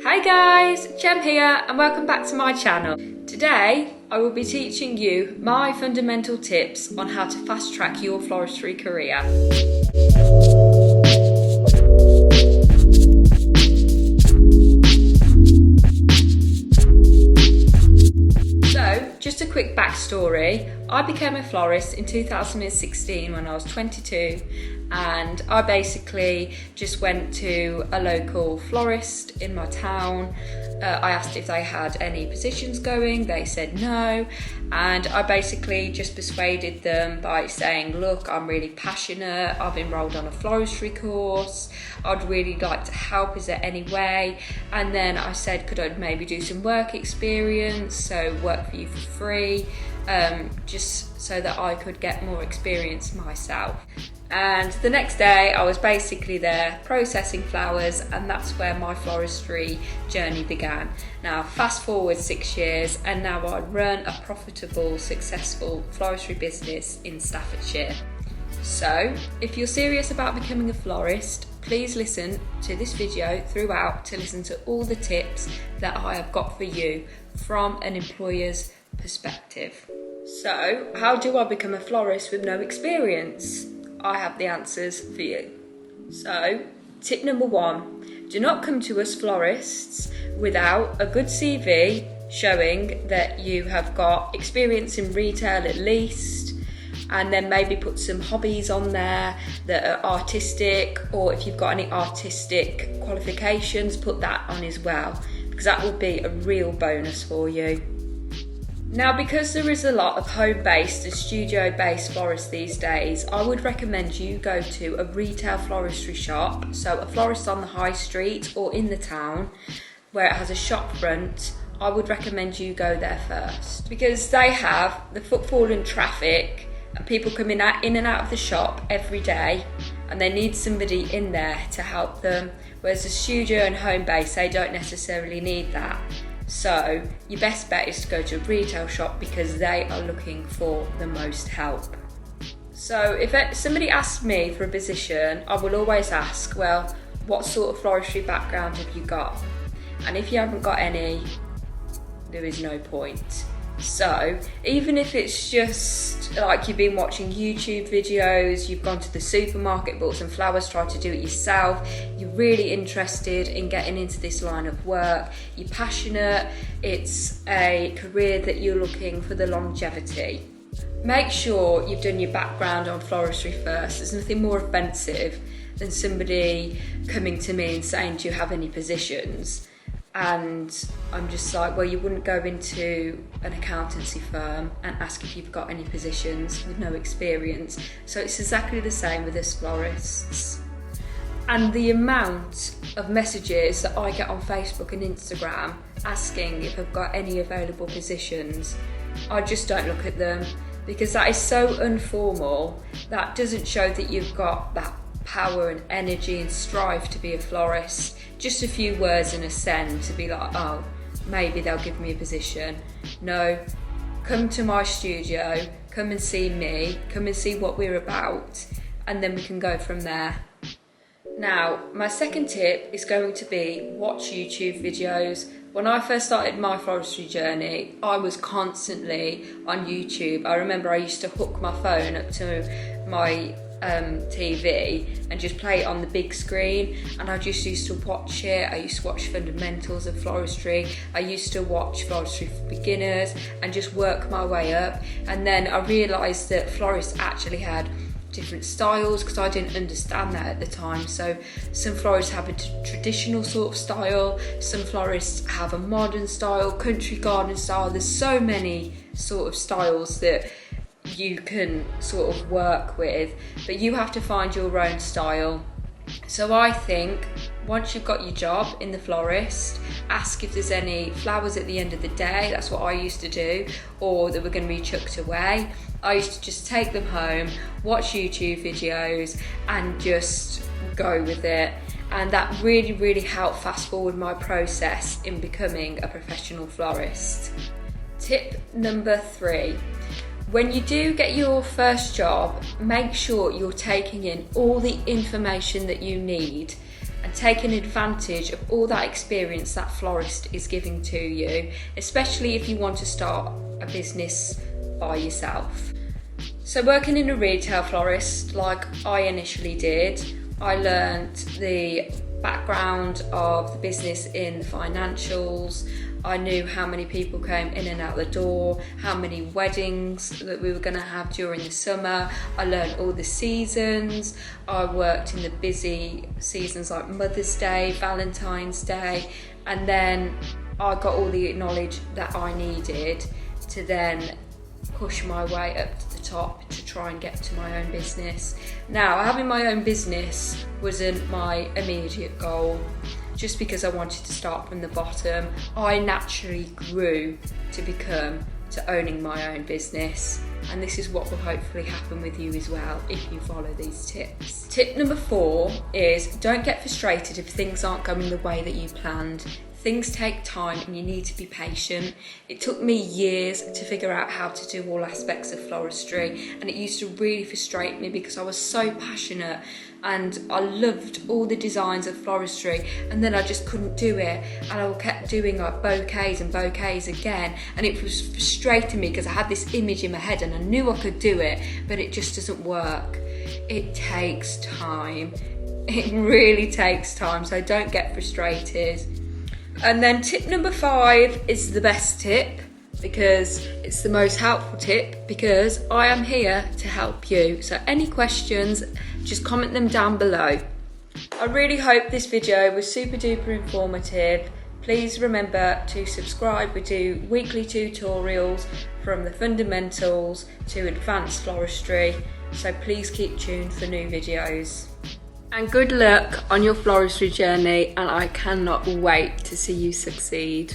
Hi guys, Jem here and welcome back to my channel. Today I will be teaching you my fundamental tips on how to fast track your floristry career. So, just a quick backstory. I became a florist in 2016 when I was 22, and I basically just went to a local florist in my town. I asked if they had any positions going, they said no, and I basically just persuaded them by saying, look, I'm really passionate, I've enrolled on a floristry course, I'd really like to help, is there any way? And then I said, could I maybe do some work experience, so work for you for free, just so that I could get more experience myself. And the next day I was basically there processing flowers, and that's where my floristry journey began. Now fast forward 6 years and now I run a profitable, successful floristry business in Staffordshire. So if you're serious about becoming a florist, please listen to this video throughout to listen to all the tips that I have got for you from an employer's perspective. So how do I become a florist with no experience? I have the answers for you. So, tip number 1, do not come to us florists without a good CV showing that you have got experience in retail at least, and then maybe put some hobbies on there that are artistic, or if you've got any artistic qualifications, put that on as well, because that will be a real bonus for you. Now, because there is a lot of home-based and studio-based florists these days, I would recommend you go to a retail floristry shop, so a florist on the high street or in the town where it has a shop front. I would recommend you go there first, because they have the footfall and traffic and people coming in and out of the shop every day, and they need somebody in there to help them, whereas the studio and home-based, they don't necessarily need that. So your best bet is to go to a retail shop because they are looking for the most help. So if somebody asks me for a position, I will always ask, well, what sort of floristry background have you got? And if you haven't got any, there is no point. So even if it's just like you've been watching YouTube videos, you've gone to the supermarket, bought some flowers, tried to do it yourself, you're really interested in getting into this line of work, you're passionate, it's a career that you're looking for the longevity, make sure you've done your background on floristry first. There's nothing more offensive than somebody coming to me and saying, do you have any positions? And I'm just like, well, you wouldn't go into an accountancy firm and ask if you've got any positions with no experience. So it's exactly the same with us florists. And the amount of messages that I get on Facebook and Instagram asking if I've got any available positions, I just don't look at them, because that is so informal. That doesn't show that you've got that power and energy and strive to be a florist. Just a few words and a send to be like, oh, maybe they'll give me a position. No, come to my studio, come and see me, come and see what we're about, and then we can go from there. Now, my second tip is going to be watch YouTube videos. When I first started my floristry journey, I was constantly on YouTube. I remember I used to hook my phone up to my TV and just play it on the big screen, and I just used to watch it. I used to watch fundamentals of floristry, I used to watch floristry for beginners and just work my way up. And then I realised that florists actually had different styles, because I didn't understand that at the time. So some florists have a traditional sort of style, some florists have a modern style, country garden style. There's so many sort of styles that you can sort of work with, but you have to find your own style. So I think once you've got your job in the florist, ask if there's any flowers at the end of the day. That's what I used to do, or that were going to be chucked away. I used to just take them home, watch YouTube videos and just go with it, and that really helped fast forward my process in becoming a professional florist. Tip number 3. When you do get your first job, make sure you're taking in all the information that you need and taking advantage of all that experience that Florist is giving to you, especially if you want to start a business by yourself. So working in a retail florist like I initially did, I learnt the background of the business in the financials. I knew how many people came in and out the door, how many weddings that we were going to have during the summer. I learned all the seasons. I worked in the busy seasons like Mother's Day, Valentine's Day, and then I got all the knowledge that I needed to then push my way up to the top to try and get to my own business. Now, having my own business wasn't my immediate goal, just because I wanted to start from the bottom. I naturally grew to owning my own business, and this is what will hopefully happen with you as well if you follow these tips. Tip number 4 is don't get frustrated if things aren't going the way that you planned. Things take time and you need to be patient. It took me years to figure out how to do all aspects of floristry, and it used to really frustrate me because I was so passionate and I loved all the designs of floristry, and then I just couldn't do it, and I kept doing like bouquets and bouquets again, and it was frustrating me because I had this image in my head and I knew I could do it, but it just doesn't work. It takes time. It really takes time, so don't get frustrated. And then tip number 5 is the best tip, because it's the most helpful tip, because I am here to help you. So any questions, just comment them down below. I really hope this video was super duper informative. Please remember to subscribe. We do weekly tutorials from the fundamentals to advanced floristry. So please keep tuned for new videos. And good luck on your floristry journey, and I cannot wait to see you succeed.